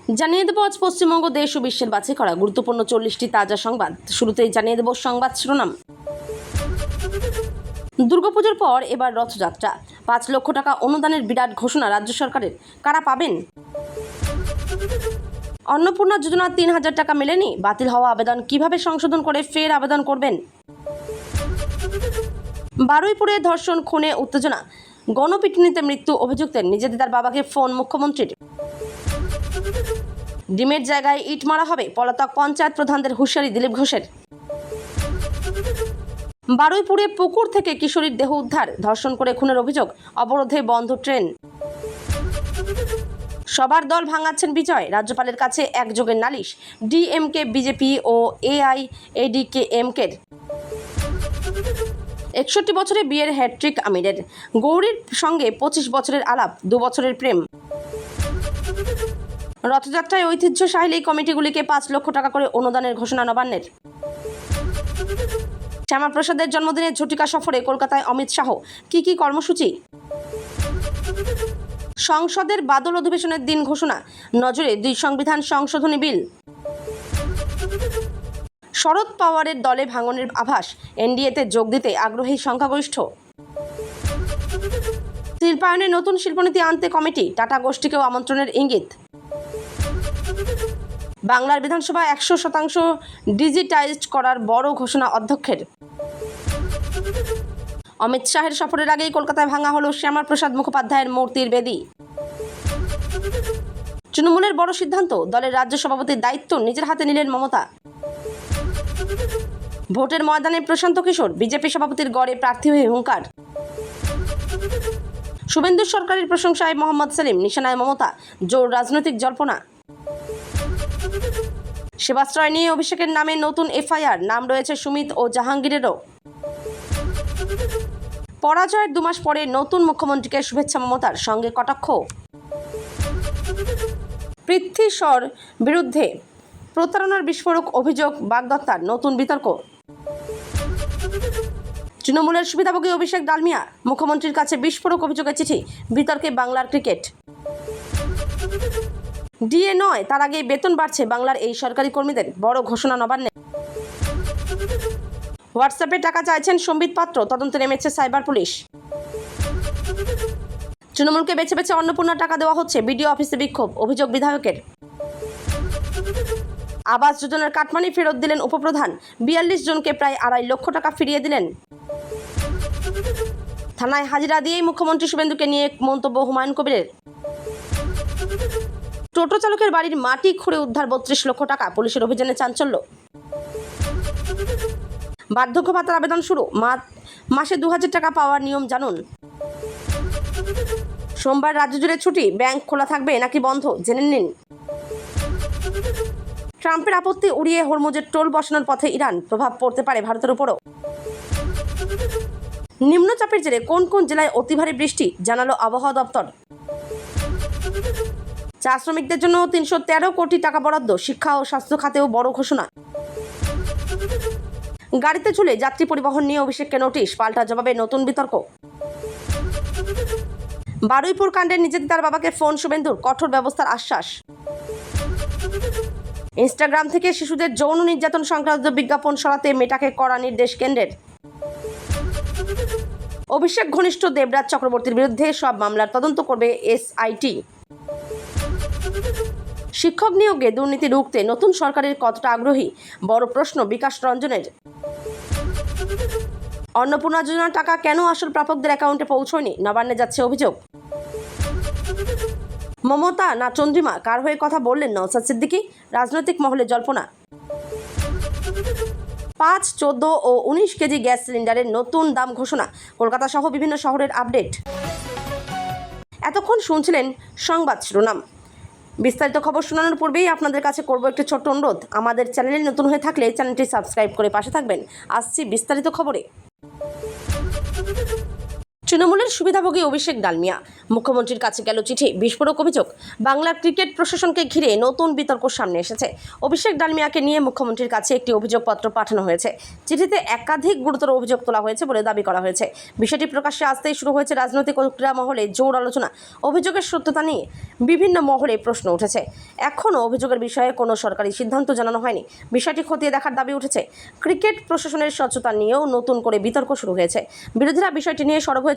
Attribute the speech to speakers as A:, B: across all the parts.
A: জানিয়ে দেব আজ পশ্চিমবঙ্গ দেশ ও বিশ্বের বাছাই করা গুরুত্বপূর্ণ 40টি তাজা সংবাদ। শুরুতেই জানিয়ে দেব সংবাদ শিরোনাম। দুর্গাপুজোর পর এবার রথযাত্রা, 5 লক্ষ টাকা অনুদানের বিরাট ঘোষণা রাজ্য সরকারের। কারা পাবেন? অন্নপূর্ণা যোজনা 3,000 টাকা মেলেনি, বাতিল হওয়া আবেদন কিভাবে সংশোধন করে ফের আবেদন করবেন? বারুইপুরে ধর্ষণ খুনে উত্তেজনা, গণপিটুনিতে মৃত্যু অভিযুক্তের, নিজেদের তার বাবাকে ফোন মুখ্যমন্ত্রীর। ডিমের জায়গায় ইট মারা হবে, পলাতক পঞ্চায়েত প্রধানদের হুঁশিয়ারি দিলীপ ঘোষের। বারুইপুরে পুকুর থেকে কিশোরীর দেহ উদ্ধার, ধর্ষণ করে খুনের অভিযোগ, অবরোধে বন্ধ ট্রেন। সবার দল ভাঙাচ্ছেন বিজয়, রাজ্যপালের কাছে একযোগে নালিশ, ডিএমকে বিজেপি ও এআইএডিকেএমকের। 61 বছরে বিয়ের হ্যাট্রিক আমিরের, গৌরীর সঙ্গে 25 বছরের আলাপ, 2 বছরের প্রেম। রথযাত্রায় ঐতিহ্যশালী কমিটিগুলিকে 5 লক্ষ টাকা করে অনুদানের ঘোষণা নবান্নের। শ্যামাপ্রসাদের জন্মদিনে ঝটিকা সফরে কলকাতায় অমিত শাহ, কি কর্মসূচি? সংসদের বাদল অধিবেশনের দিন ঘোষণা, নজরে 2 সংবিধান সংশোধনী বিল। শরদ পাওয়ারের দলে ভাঙনের আভাস, এনডিএতে যোগ দিতে আগ্রহী সংখ্যাগরিষ্ঠ। শিল্পায়নে নতুন শিল্পনীতি আনতে কমিটি, টাটা গোষ্ঠীকেও আমন্ত্রণের ইঙ্গিত। বাংলার বিধানসভা 100% ডিজিটাইজড করার বড় ঘোষণা অধ্যক্ষের। অমিত শাহের সফরের আগেই কলকাতায় ভাঙা হলো শ্যামাপ্রসাদ মুখোপাধ্যায়ের মূর্তির বেদি। তৃণমূলের বড় সিদ্ধান্ত, দলের রাজ্য সভাপতির দায়িত্ব নিজের হাতে নিলেন মমতা। ভোটের ময়দানে প্রশান্ত কিশোর, বিজেপি সভাপতির গড়ে প্রার্থী হয়ে হুঙ্কার। শুভেন্দু সরকারের প্রশংসায় মোহাম্মদ সেলিম, নিশানায় মমতা, জোর রাজনৈতিক জল্পনা। সেবাশ্রয় নিয়ে অভিষেকের নামে নতুন এফআইআর, নাম রয়েছে সুমিত ও জাহাঙ্গীরেরও। পরাজয়ের 2 মাস পরে নতুন মুখ্যমন্ত্রীকে শুভেচ্ছা মমতার, সঙ্গে কটাক্ষ। পৃথ্বীশ্বর বিরুদ্ধে প্রতারণার বিস্ফোরক অভিযোগ, বাগদত্তার নতুন বিতর্ক। তৃণমূলের সুবিধাভোগী অভিষেক ডালমিয়া, মুখ্যমন্ত্রীর কাছে বিস্ফোরক অভিযোগের চিঠি, বিতর্কে বাংলার ক্রিকেট। ডিএ নয়, তার আগে বেতন বাড়ছে বাংলার এই সরকারি কর্মীদের, বড় ঘোষণা নবান্নে। হোয়াটসঅ্যাপে টাকা চাইছেন সম্বিত পাত্র, তদন্তে নেমেছে সাইবার পুলিশ। তৃণমূলকে বেছে বেছে অন্নপূর্ণা টাকা দেওয়া হচ্ছে, বিডিও অফিসে বিক্ষোভ, অভিযোগ বিধায়কের। আবাস যোজনার কাটমানি ফেরত দিলেন উপপ্রধান, 42 জনকে প্রায় 2.5 লক্ষ টাকা ফিরিয়ে দিলেন। থানায় হাজিরা দিয়েই মুখ্যমন্ত্রী শুভেন্দুকে নিয়ে মন্তব্য হুমায়ুন কবিরের। টোটো চালকের বাড়ির মাটি খুঁড়ে উদ্ধার 32 লক্ষ টাকা, পুলিশের অভিযানে চাঞ্চল্য। বার্ধক্য ভাতার আবেদন শুরু, মাসে 2,000 টাকা পাওয়ার নিয়ম জানুন। সোমবার রাজ্য জুড়ে ছুটি, ব্যাংক খোলা থাকবে নাকি বন্ধ জেনে নিন। ট্রাম্পের আপত্তি উড়িয়ে হরমুজের টোল বসানোর পথে ইরান, প্রভাব পড়তে পারে ভারতের উপরও। নিম্নচাপের জেরে কোন কোন জেলায় অতি ভারী বৃষ্টি, জানালো আবহাওয়া দপ্তর। চা শ্রমিকদের জন্য 313 কোটি টাকা বরাদ্দ, শিক্ষা ও স্বাস্থ্য খাতেও বড় ঘোষণা। গাড়িতে ঝুলে যাত্রী পরিবহন নিয়ে অভিষেককে নোটিশ, পাল্টা জবাবে নতুন বিতর্ক। বারুইপুর কাণ্ডে নিজেদের তার বাবাকে ফোন শুভেন্দুর, কঠোর ব্যবস্থার আশ্বাস। ইনস্টাগ্রাম থেকে শিশুদের যৌন নির্যাতন সংক্রান্ত বিজ্ঞাপন সরাতে মেটাকে কড়া নির্দেশ কেন্দ্রের। অভিষেক ঘনিষ্ঠ দেবরাজ চক্রবর্তীর বিরুদ্ধে সব মামলার তদন্ত করবে এসআইটি। শিক্ষক নিয়োগে দুর্নীতি রুখতে নতুন সরকারের কতটা আগ্রহী, বড় প্রশ্ন বিকাশ রঞ্জনের। অন্নপূর্ণা যোজনার টাকা কেন আসল প্রাপকদের অ্যাকাউন্টে পৌঁছয়নি, নবান্নে যাচ্ছে অভিযোগ। মমতা না চন্দ্রিমা, কার হয়ে কথা বললেন নওশাদ সিদ্দিকী, রাজনৈতিক মহলে জল্পনা। 5, 14 ও 19 কেজি গ্যাস সিলিন্ডারের নতুন দাম ঘোষণা, কলকাতা সহ বিভিন্ন শহরের আপডেট। এতক্ষণ শুনছিলেন সংবাদ শিরোনাম। বিস্তারিত খবর শোনানোর পূর্বেই আপনাদের কাছে করব একটি ছোট্ট অনুরোধ, আমাদের চ্যানেলে নতুন হয়ে থাকলে চ্যানেলটি সাবস্ক্রাইব করে পাশে থাকবেন। আসছি বিস্তারিত খবরে। তৃণমূলের সুবিধাভোগী অভিষেক ডালমিয়া মুখ্যমন্ত্রীর কাছে গেল চিঠি। বিস্ফোরক অভিযোগ, বাংলার ক্রিকেট প্রশাসনকে ঘিরে নতুন বিতর্ক সামনে এসেছে। অভিষেক ডালমিয়াকে নিয়ে মুখ্যমন্ত্রীর কাছে একটি অভিযোগপত্র পাঠানো হয়েছে। চিঠিতে একাধিক গুরুতর অভিযোগ তোলা হয়েছে বলে দাবি করা হয়েছে। বিষয়টি প্রকাশ্যে আসতেই শুরু হয়েছে রাজনৈতিক ও ক্রীড়া মহলে জোর আলোচনা। অভিযোগের সত্যতা নিয়ে বিভিন্ন মহলে প্রশ্ন উঠেছে। এখনও অভিযোগের বিষয়ে কোনো সরকারি সিদ্ধান্ত জানানো হয়নি। বিষয়টি খতিয়ে দেখার দাবি উঠেছে। ক্রিকেট প্রশাসনের স্বচ্ছতা নিয়েও নতুন করে বিতর্ক শুরু হয়েছে। বিরোধীরা বিষয়টি নিয়ে সরব হয়েছে।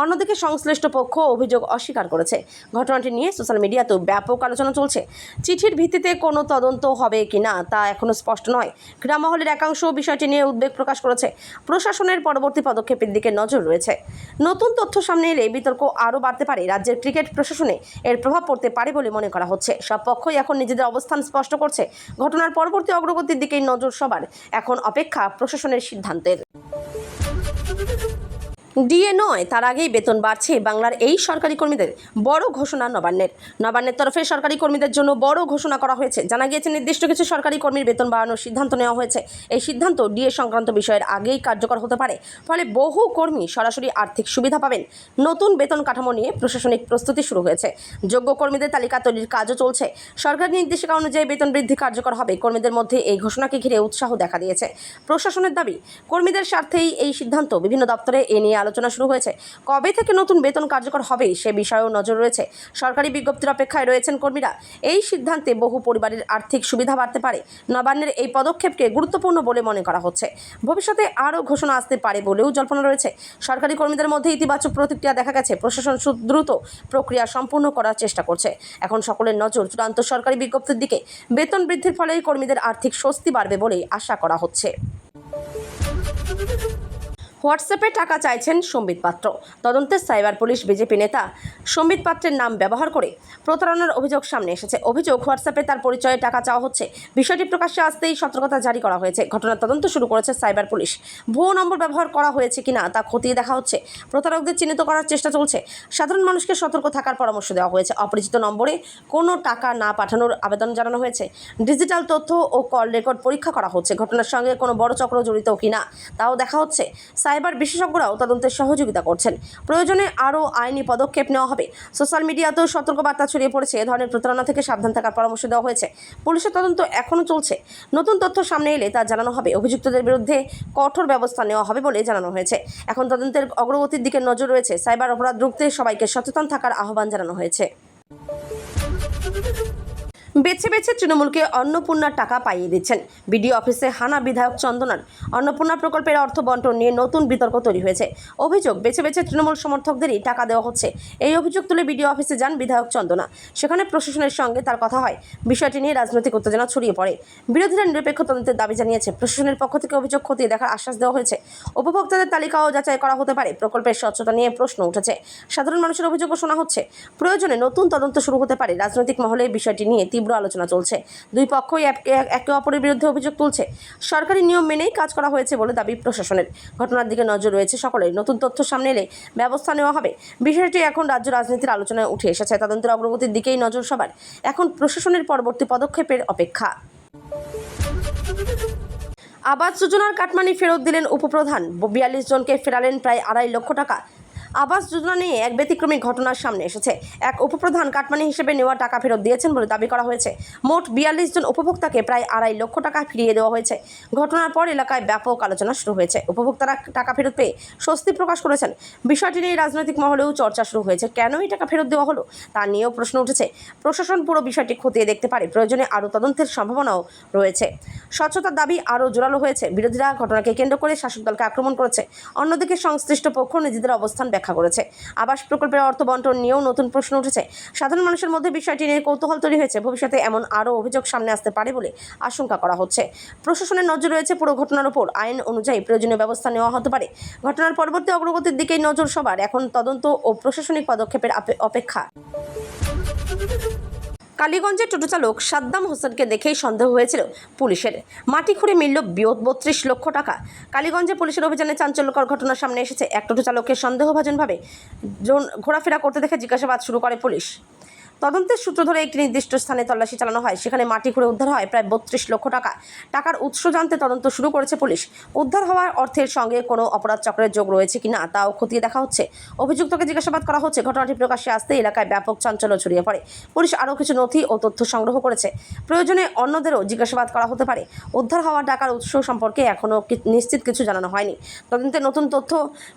A: অন্যদিকে সংশ্লিষ্ট পক্ষ অভিযোগ অস্বীকার করেছে। ঘটনাটি নিয়ে সোশ্যাল মিডিয়াতেও ব্যাপক আলোচনা চলছে। চিঠির ভিত্তিতে কোনো তদন্ত হবে কিনা তা এখনও স্পষ্ট নয়। ক্রীড়া মহলের একাংশ বিষয়টি নিয়ে উদ্বেগ প্রকাশ করেছে। প্রশাসনের পরবর্তী পদক্ষেপের দিকে নজর রয়েছে। নতুন তথ্য সামনে এলে বিতর্ক আরও বাড়তে পারে। রাজ্যের ক্রিকেট প্রশাসনে এর প্রভাব পড়তে পারে বলে মনে করা হচ্ছে। সব পক্ষই এখন নিজেদের অবস্থান স্পষ্ট করছে। ঘটনার পরবর্তী অগ্রগতির দিকেই নজর সবার। এখন অপেক্ষা প্রশাসনের সিদ্ধান্তের। ডিএ নয়, তার আগেই বেতন বাড়ছে বাংলার এই সরকারি কর্মীদের। বড় ঘোষণা নবান্নের তরফে সরকারি কর্মীদের জন্য বড় ঘোষণা করা হয়েছে। জানা গিয়েছে নির্দিষ্ট কিছু সরকারি কর্মীর বেতন বাড়ানোর সিদ্ধান্ত নেওয়া হয়েছে। এই সিদ্ধান্ত ডিএ সংক্রান্ত বিষয়ের আগেই কার্যকর হতে পারে। ফলে বহু কর্মী সরাসরি আর্থিক সুবিধা পাবেন। নতুন বেতন কাঠামো নিয়ে প্রশাসনিক প্রস্তুতি শুরু হয়েছে। যোগ্য কর্মীদের তালিকা তৈরির কাজও চলছে। সরকারি নির্দেশিকা অনুযায়ী বেতন বৃদ্ধি কার্যকর হবে। কর্মীদের মধ্যে এই ঘোষণাকে ঘিরে উৎসাহ দেখা দিয়েছে। প্রশাসনের দাবি, কর্মীদের স্বার্থেই এই সিদ্ধান্ত। বিভিন্ন দপ্তরে এ নিয়ে আলোচনা শুরু হয়েছে। কবে থেকে নতুন বেতন কার্যকর হবে সে বিষয়েও নজর রয়েছে। সরকারি বিজ্ঞপ্তির অপেক্ষায় রয়েছেন কর্মীরা। এই সিদ্ধান্তে বহু পরিবারের আর্থিক সুবিধা বাড়তে পারে। নবান্নের এই পদক্ষেপকে গুরুত্বপূর্ণ বলে মনে করা হচ্ছে। ভবিষ্যতে আরও ঘোষণা আসতে পারে বলেও জল্পনা রয়েছে। সরকারি কর্মীদের মধ্যে ইতিবাচক প্রতিক্রিয়া দেখা গেছে। প্রশাসন দ্রুত প্রক্রিয়া সম্পূর্ণ করার চেষ্টা করছে। এখন সকলের নজর চূড়ান্ত সরকারি বিজ্ঞপ্তির দিকে। বেতন বৃদ্ধির ফলে কর্মীদের আর্থিক স্বস্তি বাড়বে বলে আশা করা হচ্ছে। হোয়াটসঅ্যাপে টাকা চাইছেন সম্বিত পাত্র। তদন্তে সাইবার পুলিশ। বিজেপি নেতা সম্বিত পাত্রের নাম ব্যবহার করে প্রতারণার অভিযোগ সামনে এসেছে। অভিযোগ, হোয়াটসঅ্যাপে তার পরিচয়ে টাকা চাওয়া হচ্ছে। বিষয়টি প্রকাশ্যে আসতেই সতর্কতা জারি করা হয়েছে। ঘটনার তদন্ত শুরু করেছে সাইবার পুলিশ। ভুয়ো নম্বর ব্যবহার করা হয়েছে কিনা তা খতিয়ে দেখা হচ্ছে। প্রতারকদের চিহ্নিত করার চেষ্টা চলছে। সাধারণ মানুষকে সতর্ক থাকার পরামর্শ দেওয়া হয়েছে। অপরিচিত নম্বরে কোনো টাকা না পাঠানোর আবেদন জানানো হয়েছে। ডিজিটাল তথ্য ও কল রেকর্ড পরীক্ষা করা হচ্ছে। ঘটনার সঙ্গে কোনো বড় চক্র জড়িত কিনা তাও দেখা হচ্ছে। সাইবার বিশেষজ্ঞরাও তদন্তে সহযোগিতা করছেন। প্রয়োজনে আরও আইনি পদক্ষেপ নেওয়া হবে। সোশ্যাল মিডিয়াতেও সতর্কবার্তা ছড়িয়ে পড়েছে। এ ধরনের প্রতারণা থেকে সাবধান থাকার পরামর্শ দেওয়া হয়েছে। পুলিশের তদন্ত এখনও চলছে। নতুন তথ্য সামনে এলে তা জানানো হবে। অভিযুক্তদের বিরুদ্ধে কঠোর ব্যবস্থা নেওয়া হবে বলে জানানো হয়েছে। এখন তদন্তের অগ্রগতির দিকে নজর রয়েছে। সাইবার অপরাধ রুখতে সবাইকে সচেতন থাকার আহ্বান জানানো হয়েছে। বেছে বেছে তৃণমূলকে অন্নপূর্ণার টাকা পাইয়ে দিচ্ছেন। বিডিও অফিসে হানা বিধায়ক চন্দনার। অন্নপূর্ণা প্রকল্পের অর্থ বণ্টন নিয়ে নতুন বিতর্ক তৈরি হয়েছে। অভিযোগ, বেছে বেছে তৃণমূল সমর্থকদেরই টাকা দেওয়া হচ্ছে। এই অভিযোগ তুলে বিডিও অফিসে যান বিধায়ক চন্দনা। সেখানে প্রশাসনের সঙ্গে তার কথা হয়। বিষয়টি নিয়ে রাজনৈতিক উত্তেজনা ছড়িয়ে পড়ে। বিরোধীরা নিরপেক্ষ তদন্তের দাবি জানিয়েছে। প্রশাসনের পক্ষ থেকে অভিযোগ খতিয়ে দেখার আশ্বাস দেওয়া হয়েছে। উপভোক্তাদের তালিকাও যাচাই করা হতে পারে। প্রকল্পের স্বচ্ছতা নিয়ে প্রশ্ন উঠেছে। সাধারণ মানুষের অভিযোগও শোনা হচ্ছে। প্রয়োজনে নতুন তদন্ত শুরু হতে পারে। রাজনৈতিক মহলে বিষয়টি নিয়ে তীব্র আলোচনা চলছে। দুই পক্ষই একে অপরের বিরুদ্ধে অভিযোগ তুলছে। সরকারি নিয়ম মেনেই কাজ করা হয়েছে বলে দাবি প্রশাসনের। ঘটনার দিকে নজর রয়েছে সকলের। নতুন তথ্য সামনে এলে ব্যবস্থা নেওয়া হবে। বিষয়টি এখন রাজ্য রাজনীতির আলোচনায় উঠে এসেছে। তদন্তের অগ্রগতির দিকেই নজর সবার। এখন প্রশাসনের পরবর্তী পদক্ষেপের অপেক্ষা। আবাস যোজনার কাটমানি ফেরত দিলেন উপপ্রধান। ৪২ জনকে ফেরালেন প্রায় ২.৫ লক্ষ টাকা। আবাস যোজনা নিয়ে এক ব্যতিক্রমী ঘটনার সামনে এসেছে। এক উপপ্রধান কাটমানি হিসেবে নেওয়া টাকা ফেরত দিয়েছেন বলে দাবি করা হয়েছে। মোট ৪২ জন উপভোক্তাকে প্রায় ২.৫ লক্ষ টাকা ফিরিয়ে দেওয়া হয়েছে। ঘটনার পর এলাকায় ব্যাপক আলোচনা শুরু হয়েছে। উপভোক্তারা টাকা ফেরত পেয়ে স্বস্তি প্রকাশ করেছেন। বিষয়টি নিয়ে রাজনৈতিক মহলেও চর্চা শুরু হয়েছে। কেন এই টাকা ফেরত দেওয়া হলো তা নিয়েও প্রশ্ন উঠেছে। প্রশাসন পুরো বিষয়টি খতিয়ে দেখতে পারে। প্রয়োজনে আরও তদন্তের সম্ভাবনাও রয়েছে। স্বচ্ছতার দাবি আরও জোরালো হয়েছে। বিরোধীরা ঘটনাকে কেন্দ্র করে শাসক দলকে আক্রমণ করেছে। অন্যদিকে সংশ্লিষ্ট পক্ষ নিজেদের অবস্থান ব্যাখ্যা করেছে। আবাস প্রকল্পের অর্থ বণ্টন নিয়েও নতুন প্রশ্ন উঠেছে। সাধারণ মানুষের মধ্যে বিষয়টি নিয়ে কৌতূহল তৈরি হয়েছে। ভবিষ্যতে এমন আরও অভিযোগ সামনে আসতে পারে বলে আশঙ্কা করা হচ্ছে। প্রশাসনের নজর রয়েছে পুরো ঘটনার উপর। আইন অনুযায়ী প্রয়োজনীয় ব্যবস্থা নেওয়া হতে পারে। ঘটনার পরবর্তী অগ্রগতির দিকেই নজর সবার। এখন তদন্ত ও প্রশাসনিক পদক্ষেপের অপেক্ষা। কালীগঞ্জে টোটো চালক সাদ্দাম হোসেনকে দেখেই সন্দেহ হয়েছিল পুলিশের। মাটি খুঁড়ে মিলল ৩২ লক্ষ টাকা। কালীগঞ্জে পুলিশের অভিযানে চাঞ্চল্যকর ঘটনা সামনে এসেছে। এক টোটো চালককে সন্দেহভাজনভাবে ঘোরাফেরা করতে দেখে জিজ্ঞাসাবাদ শুরু করে পুলিশ। তদন্তের সূত্র ধরে একটি নির্দিষ্ট স্থানে তল্লাশি চালানো হয়। সেখানে মাটি খুঁড়ে উদ্ধার হয় প্রায় 32 লক্ষ টাকা। টাকার উৎস জানতে তদন্ত শুরু করেছে পুলিশ। উদ্ধার হওয়া অর্থের সঙ্গে কোনো অপরাধ চক্রের যোগ রয়েছে কিনা তাও খতিয়ে দেখা হচ্ছে। অভিযুক্তকে জিজ্ঞাসাবাদ করা হচ্ছে। ঘটনাটি প্রকাশ্যে আসতে এলাকায় ব্যাপক চাঞ্চল্য ছড়িয়ে পড়ে। পুলিশ আরও কিছু নথি ও তথ্য সংগ্রহ করেছে। প্রয়োজনে অন্যদেরও জিজ্ঞাসাবাদ করা হতে পারে। উদ্ধার হওয়া টাকার উৎস সম্পর্কে এখনও নিশ্চিত কিছু জানানো হয়নি। তদন্তে নতুন তথ্য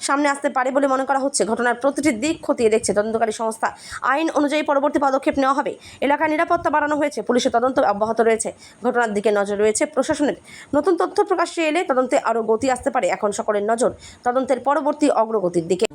A: সামনে আসতে পারে বলে মনে করা হচ্ছে। ঘটনার প্রতিটি দিক খতিয়ে দেখছে তদন্তকারী সংস্থা। আইন অনুযায়ী পরবর্তী পদক্ষেপ নেওয়া হবে। এলাকার নিরাপত্তা বাড়ানো হয়েছে। পুলিশের তদন্ত অব্যাহত রয়েছে। ঘটনার দিকে নজর রয়েছে প্রশাসনের। নতুন তথ্য প্রকাশ্যে এলে তদন্তে আরও গতি আসতে পারে। এখন সকলের নজর তদন্তের পরবর্তী অগ্রগতির দিকে।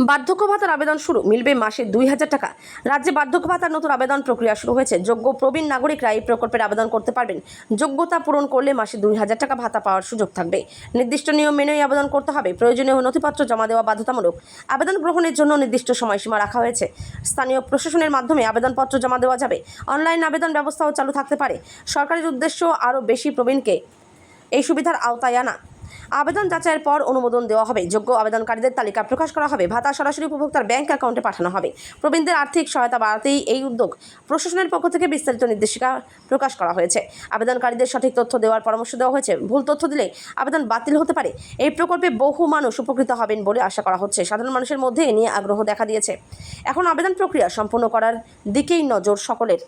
A: বার্ধক্য ভাতার আবেদন শুরু, মিলবে মাসে 2000 টাকা। রাজ্যে বার্ধক্য ভাতার নতুন আবেদন প্রক্রিয়া শুরু হয়েছে। যোগ্য প্রবীণ নাগরিকরা এই প্রকল্পের আবেদন করতে পারবেন। যোগ্যতা পূরণ করলে মাসে 2000 টাকা ভাতা পাওয়ার সুযোগ থাকবে। নির্দিষ্ট নিয়ম মেনেই আবেদন করতে হবে। প্রয়োজনীয় নথিপত্র জমা দেওয়া বাধ্যতামূলক। আবেদন গ্রহণের জন্য নির্দিষ্ট সময়সীমা রাখা হয়েছে। স্থানীয় প্রশাসনের মাধ্যমে আবেদনপত্র জমা দেওয়া যাবে। অনলাইন আবেদন ব্যবস্থাও চালু থাকতে পারে। সরকারের উদ্দেশ্য আরও বেশি প্রবীণকে এই সুবিধার আওতায় আনা। আবেদন যাচাইয়ের পর অনুমোদন দেওয়া হবে। যোগ্য আবেদনকারীদের তালিকা প্রকাশ করা হবে। ভাতা সরাসরি উপভোক্তার ব্যাংক অ্যাকাউন্টে পাঠানো হবে। প্রবীণদের আর্থিক সহায়তা বাড়াতেই এই উদ্যোগ। প্রশাসনের পক্ষ থেকে বিস্তারিত নির্দেশিকা প্রকাশ করা হয়েছে। আবেদনকারীদের সঠিক তথ্য দেওয়ার পরামর্শ দেওয়া হয়েছে। ভুল তথ্য দিলে আবেদন বাতিল হতে পারে। এই প্রকল্পে বহু মানুষ উপকৃত হবেন বলে আশা করা হচ্ছে। সাধারণ মানুষের মধ্যে এ নিয়ে আগ্রহ দেখা দিয়েছে। এখন আবেদন প্রক্রিয়া সম্পূর্ণ করার দিকেই নজর সকলের।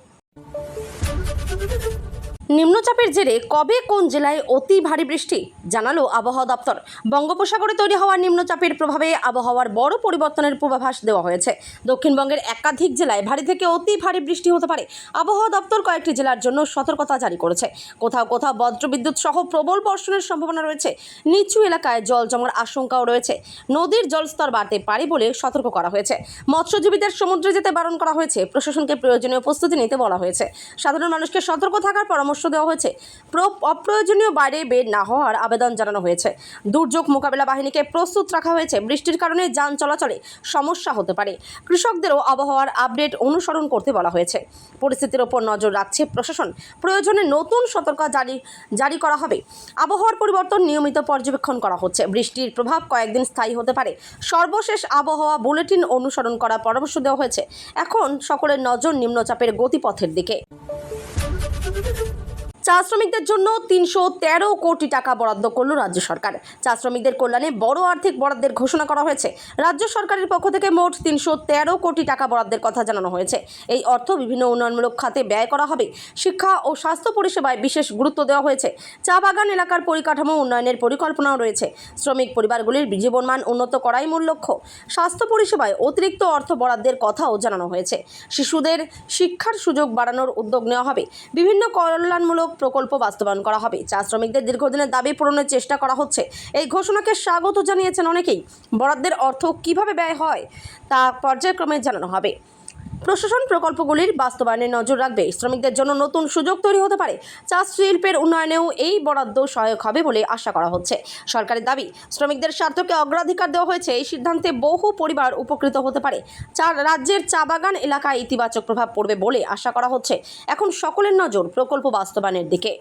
A: নিম্নচাপের জেরে কবে কোন জেলায় অতি ভারী বৃষ্টি জানালো আবহাওয়া দপ্তর। বঙ্গোপসাগরে তৈরি হওয়া নিম্নচাপের প্রভাবে আবহাওয়ার বড় পরিবর্তনের পূর্বাভাস দেওয়া হয়েছে। দক্ষিণবঙ্গের একাধিক জেলায় ভারী থেকে অতি ভারী বৃষ্টি হতে পারে। আবহাওয়া দপ্তর কয়েকটি জেলার জন্য সতর্কতা জারি করেছে। কোথাও কোথাও বজ্রবিদ্যুৎ সহ প্রবল বর্ষণের সম্ভাবনা রয়েছে। নিচু এলাকায় জল জমার আশঙ্কাও রয়েছে। নদীর জলস্তর বাড়তে পারে বলে সতর্ক করা হয়েছে। মৎস্যজীবীদের সমুদ্রে যেতে বারণ করা হয়েছে। প্রশাসনকে প্রয়োজনীয় প্রস্তুতি নিতে বলা হয়েছে। সাধারণ মানুষকে সতর্ক থাকার পরামর্শ দেওয়া হয়েছে। অপ্রয়োজনীয় বাইরে বের না হওয়ার আবেদন জানানো হয়েছে। দুর্যোগ মোকাবিলা বাহিনীকে প্রস্তুত রাখা হয়েছে। বৃষ্টির কারণে যান চলাচলে সমস্যা হতে পারে। কৃষকদেরও আবহাওয়ার আপডেট অনুসরণ করতে বলা হয়েছে। পরিস্থিতির ওপর নজর রাখছে প্রশাসন। প্রয়োজনে নতুন সতর্কতা জারি করা হবে। আবহাওয়ার পরিবর্তন নিয়মিত পর্যবেক্ষণ করা হচ্ছে। বৃষ্টির প্রভাব কয়েকদিন স্থায়ী হতে পারে। সর্বশেষ আবহাওয়া বুলেটিন অনুসরণ করার পরামর্শ দেওয়া হয়েছে। এখন সকলের নজর নিম্নচাপের গতিপথের দিকে। চা শ্রমিকদের জন্য 313 কোটি টাকা বরাদ্দ করল রাজ্য সরকার। চা শ্রমিকদের কল্যাণে বড় আর্থিক বরাদ্দের ঘোষণা করা হয়েছে। রাজ্য সরকারের পক্ষ থেকে মোট 313 কোটি টাকা বরাদ্দের কথা জানানো হয়েছে। এই অর্থ বিভিন্ন উন্নয়নমূলক খাতে ব্যয় করা হবে। শিক্ষা ও স্বাস্থ্য পরিষেবায় বিশেষ গুরুত্ব দেওয়া হয়েছে। চা বাগান এলাকার পরিকাঠামো উন্নয়নের পরিকল্পনাও রয়েছে। শ্রমিক পরিবারগুলির জীবনমান উন্নত করাই মূল লক্ষ্য। স্বাস্থ্য পরিষেবায় অতিরিক্ত অর্থ বরাদ্দের কথাও জানানো হয়েছে। শিশুদের শিক্ষার সুযোগ বাড়ানোর উদ্যোগ নেওয়া হবে। বিভিন্ন কল্যাণমূলক প্রকল্প বাস্তবায়ন করা হবে। চা শ্রমিকদের দীর্ঘদিনের দাবি পূরণের চেষ্টা করা হচ্ছে। এই ঘোষণাকে স্বাগত জানিয়েছেন অনেকেই। বরাদ্দের অর্থ কিভাবে ব্যয় হয় তা পর্যায়ক্রমে জানানো হবে। প্রশাসন প্রকল্পগুলির বাস্তবায়নে নজর রাখবে। শ্রমিকদের জন্য নতুন সুযোগ তৈরি হতে পারে। চা শিল্পের উন্নয়নেও এই বরাদ্দ সহায়ক হবে বলে আশা করা হচ্ছে। সরকারের দাবি, শ্রমিকদের স্বার্থকে অগ্রাধিকার দেওয়া হয়েছে। এই সিদ্ধান্তে বহু পরিবার উপকৃত হতে পারে। রাজ্যের চা বাগান এলাকায় ইতিবাচক প্রভাব পড়বে বলে আশা করা হচ্ছে। এখন সকলের নজর প্রকল্প বাস্তবায়নের দিকে।